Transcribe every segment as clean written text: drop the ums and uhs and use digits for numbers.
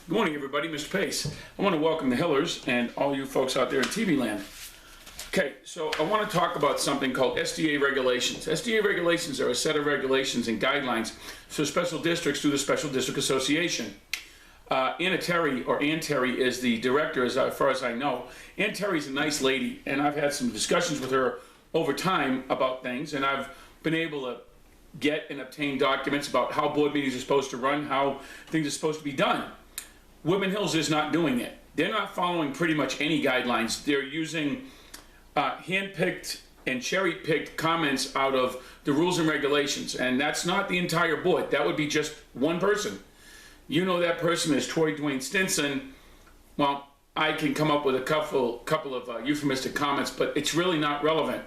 Good morning, everybody. Mr. Pace. I want to welcome the Hillers and all you folks out there in TV land. Okay, so I want to talk about something called SDA regulations. SDA regulations are a set of regulations and guidelines for special districts through the Special District Association. Ann Terry is the director, as far as I know. Ann Terry's a nice lady, and I've had some discussions with her over time about things, and I've been able to get and obtain documents about how board meetings are supposed to run, how things are supposed to be done. Woodmen Hills is not doing it. They're not following pretty much any guidelines. They're using hand-picked and cherry-picked comments out of the rules and regulations, and that's not the entire board. That would be just one person. You know that person is Troy Dwayne Stinson. Well, I can come up with a couple of euphemistic comments, but it's really not relevant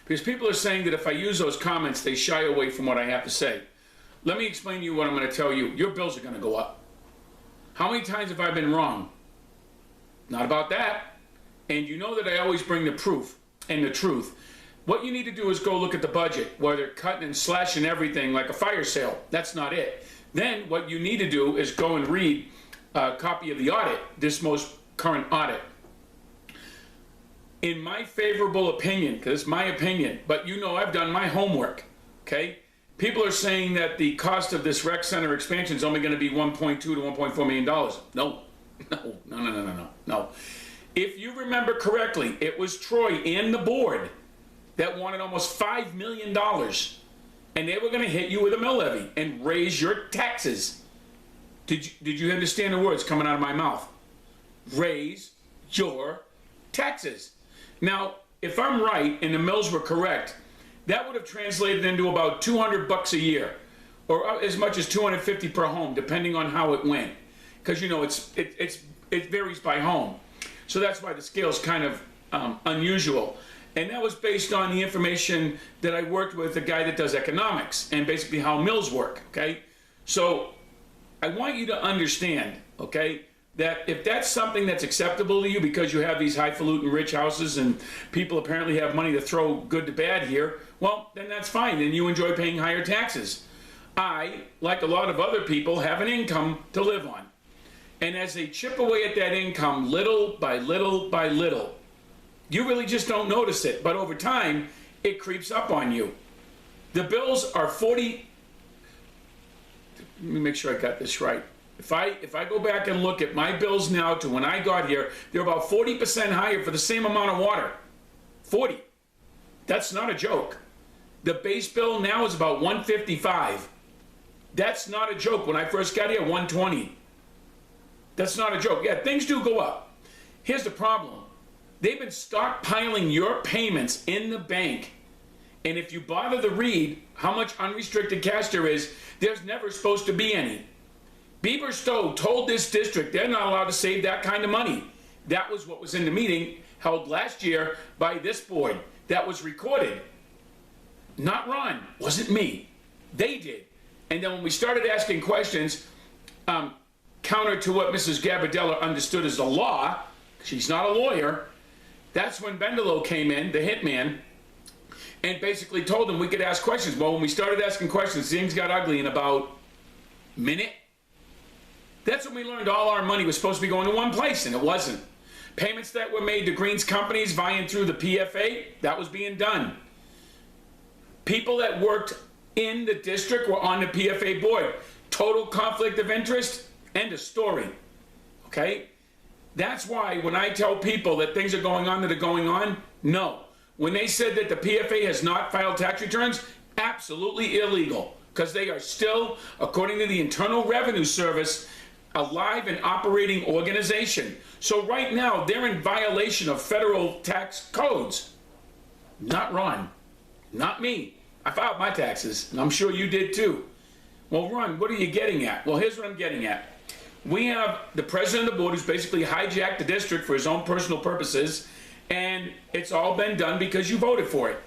because people are saying that if I use those comments, they shy away from what I have to say. Let me explain to you what I'm going to tell you. Your bills are going to go up. How many times have I been wrong? Not about that. And you know that I always bring the proof and the truth. What you need to do is go look at the budget, where they're cutting and slashing everything like a fire sale. That's not it. Then what you need to do is go and read a copy of the audit, this most current audit. In my favorable opinion, because it's my opinion, but you know I've done my homework, okay? People are saying that the cost of this rec center expansion is only going to be $1.2 to $1.4 million. No. If you remember correctly, it was Troy and the board that wanted almost $5 million, and they were going to hit you with a mill levy and raise your taxes. Did you understand the words coming out of my mouth? Raise your taxes. Now, if I'm right and the mills were correct, that would have translated into about $200 a year, or as much as $250 per home, depending on how it went. Because you know it varies by home, so that's why the scale's kind of unusual. And that was based on the information that I worked with a guy that does economics and basically how mills work. Okay, so I want you to understand, okay, that if that's something that's acceptable to you because you have these highfalutin rich houses and people apparently have money to throw good to bad here, well, then that's fine. Then you enjoy paying higher taxes. I, like a lot of other people, have an income to live on. And as they chip away at that income little by little by little, you really just don't notice it. But over time, it creeps up on you. The bills are 40... Let me make sure I got this right. If I go back and look at my bills now to when I got here, they're about 40% higher for the same amount of water. 40. That's not a joke. The base bill now is about $155. That's not a joke. When I first got here, $120. That's not a joke. Yeah, things do go up. Here's the problem. They've been stockpiling your payments in the bank. And if you bother to read how much unrestricted cash there is, there's never supposed to be any. Beaver Stowe told this district they're not allowed to save that kind of money. That was what was in the meeting held last year by this board. That was recorded. Not Ron. Wasn't me. They did. And then when we started asking questions, counter to what Mrs. Gabardella understood as the law, she's not a lawyer, that's when Bendelow came in, the hitman, and basically told them we could ask questions. Well, when we started asking questions, things got ugly in about a minute. That's when we learned all our money was supposed to be going to one place, and it wasn't. Payments that were made to Greens companies vying through the PFA, that was being done. People that worked in the district were on the PFA board. Total conflict of interest, end of story. Okay? That's why when I tell people that things are going on that are going on, no. When they said that the PFA has not filed tax returns, absolutely illegal, because they are still, according to the Internal Revenue Service, a live and operating organization. So right now, they're in violation of federal tax codes. Not Ron. Not me. I filed my taxes, and I'm sure you did too. Well, Ron, what are you getting at? Well, here's what I'm getting at. We have the president of the board who's basically hijacked the district for his own personal purposes, and it's all been done because you voted for it.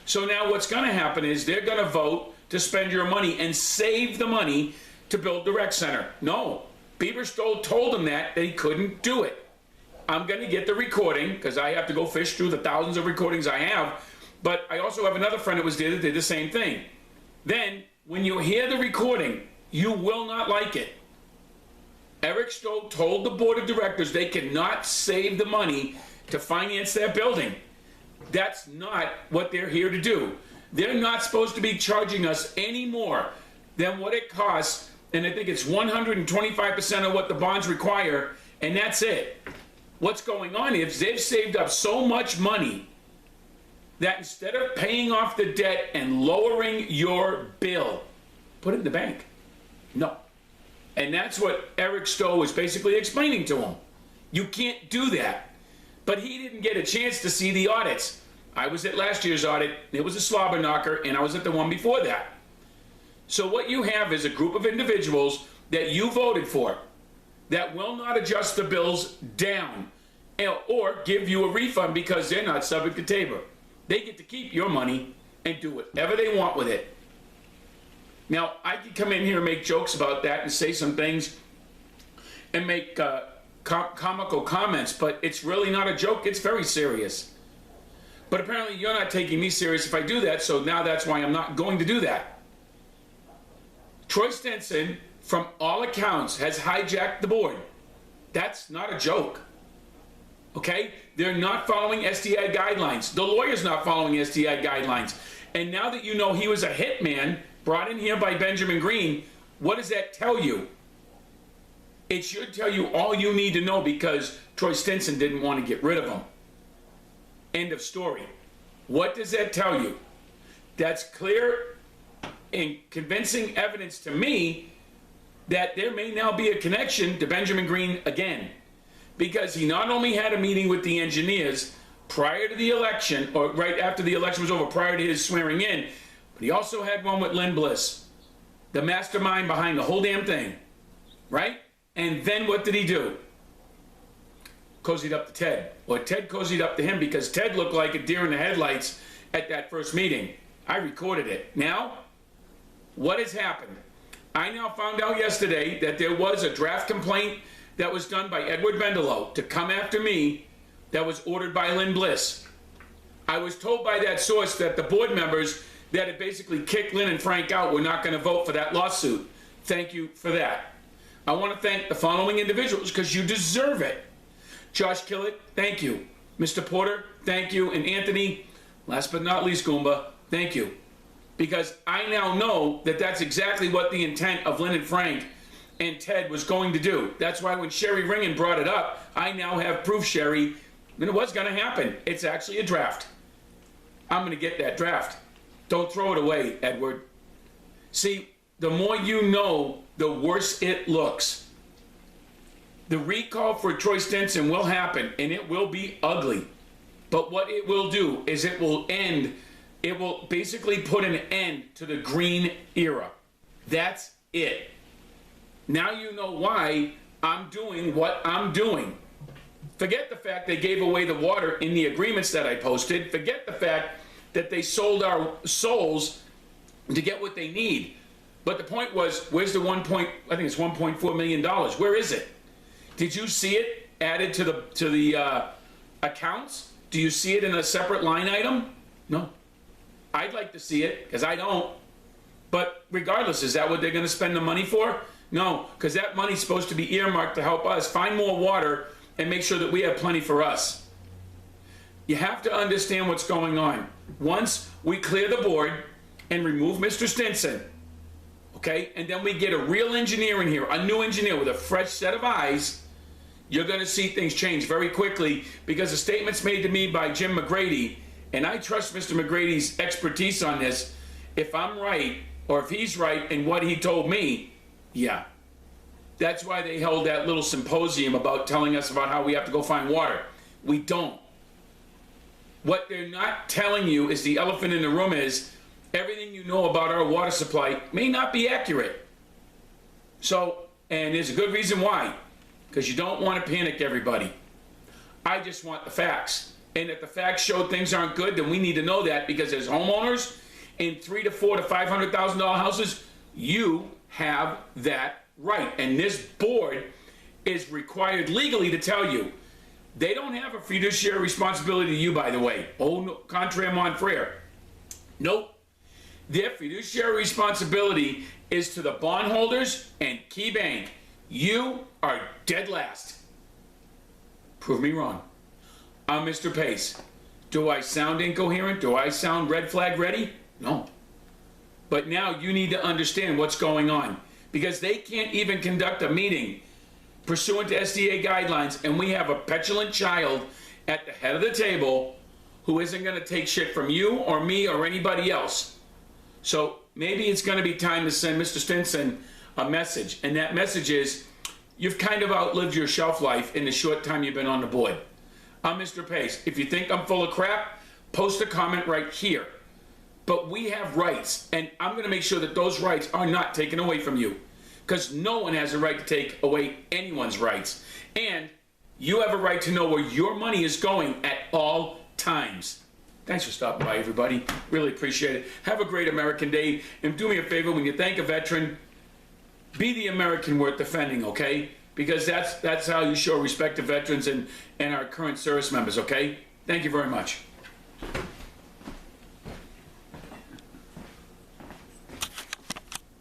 So now what's going to happen is they're going to vote to spend your money and save the money to build the rec center. No. Beaver Stowe told him that he couldn't do it. I'm going to get the recording because I have to go fish through the thousands of recordings I have. But I also have another friend that was there that did the same thing. Then, when you hear the recording, you will not like it. Eric Stowe told the board of directors they cannot save the money to finance that building. That's not what they're here to do. They're not supposed to be charging us any more than what it costs, and I think it's 125% of what the bonds require, and that's it. What's going on is they've saved up so much money that instead of paying off the debt and lowering your bill, put it in the bank. No. And that's what Eric Stowe was basically explaining to him. You can't do that. But he didn't get a chance to see the audits. I was at last year's audit. It was a slobber knocker, and I was at the one before that. So what you have is a group of individuals that you voted for that will not adjust the bills down or give you a refund because they're not subject to Tabor. They get to keep your money and do whatever they want with it. Now, I could come in here and make jokes about that and say some things and make comical comments, but it's really not a joke. It's very serious. But apparently you're not taking me serious if I do that, so now that's why I'm not going to do that. Troy Stinson, from all accounts, has hijacked the board. That's not a joke. Okay? They're not following SDI guidelines. The lawyer's not following SDI guidelines. And now that you know he was a hitman brought in here by Benjamin Green, what does that tell you? It should tell you all you need to know because Troy Stinson didn't want to get rid of him. End of story. What does that tell you? That's clear and convincing evidence to me that there may now be a connection to Benjamin Green again. Because he not only had a meeting with the engineers prior to the election, or right after the election was over, prior to his swearing in, but he also had one with Lynn Bliss, the mastermind behind the whole damn thing, right? And then what did he do? Cozied up to Ted, or Ted cozied up to him because Ted looked like a deer in the headlights at that first meeting. I recorded it. Now, what has happened? I now found out yesterday that there was a draft complaint that was done by Edward Vendelow to come after me that was ordered by Lynn Bliss. I was told by that source that the board members that had basically kicked Lynn and Frank out were not going to vote for that lawsuit. Thank you for that. I want to thank the following individuals because you deserve it. Josh Killett, thank you. Mr. Porter, thank you. And Anthony, last but not least, Goomba, thank you. Because I now know that that's exactly what the intent of Lynn and Frank and Ted was going to do. That's why when Sherry Ringen brought it up, I now have proof, Sherry, that it was going to happen. It's actually a draft. I'm going to get that draft. Don't throw it away, Edward. See, the more you know, the worse it looks. The recall for Troy Stinson will happen, and it will be ugly. But what it will do is it will basically put an end to the Green era. That's it. Now you know why I'm doing what I'm doing. Forget the fact they gave away the water in the agreements that I posted. Forget the fact that they sold our souls to get what they need. But the point was, where's the I think it's $1.4 million. Where is it? Did you see it added to the accounts? Do you see it in a separate line item? No. I'd like to see it, because I don't. But regardless, is that what they're going to spend the money for? No, because that money's supposed to be earmarked to help us find more water and make sure that we have plenty for us. You have to understand what's going on. Once we clear the board and remove Mr. Stinson, okay, and then we get a real engineer in here, a new engineer with a fresh set of eyes, you're going to see things change very quickly because the statements made to me by Jim McGrady, and I trust Mr. McGrady's expertise on this. If I'm right, or if he's right in what he told me, yeah. That's why they held that little symposium about telling us about how we have to go find water. We don't. What they're not telling you is the elephant in the room is everything you know about our water supply may not be accurate. So, and there's a good reason why. Because you don't want to panic everybody. I just want the facts. And if the facts show things aren't good, then we need to know that because as homeowners in $300,000 to $400,000 to $500,000 houses, you have that right. And this board is required legally to tell you. They don't have a fiduciary responsibility to you, by the way. Oh, no, contraire mon frere. Nope. Their fiduciary responsibility is to the bondholders and Key Bank. You are dead last. Prove me wrong. I'm Mr. Pace. Do I sound incoherent? Do I sound red flag ready? No. But now you need to understand what's going on, because they can't even conduct a meeting pursuant to SDA guidelines, and we have a petulant child at the head of the table who isn't going to take shit from you or me or anybody else. So maybe it's going to be time to send Mr. Stinson a message, and that message is, you've kind of outlived your shelf life in the short time you've been on the board. I'm Mr. Pace. If you think I'm full of crap, post a comment right here. But we have rights, and I'm going to make sure that those rights are not taken away from you, because no one has a right to take away anyone's rights. And you have a right to know where your money is going at all times. Thanks for stopping by, everybody. Really appreciate it. Have a great American Day. And do me a favor, when you thank a veteran, be the American worth defending, okay? Because that's how you show respect to veterans and our current service members, okay? Thank you very much.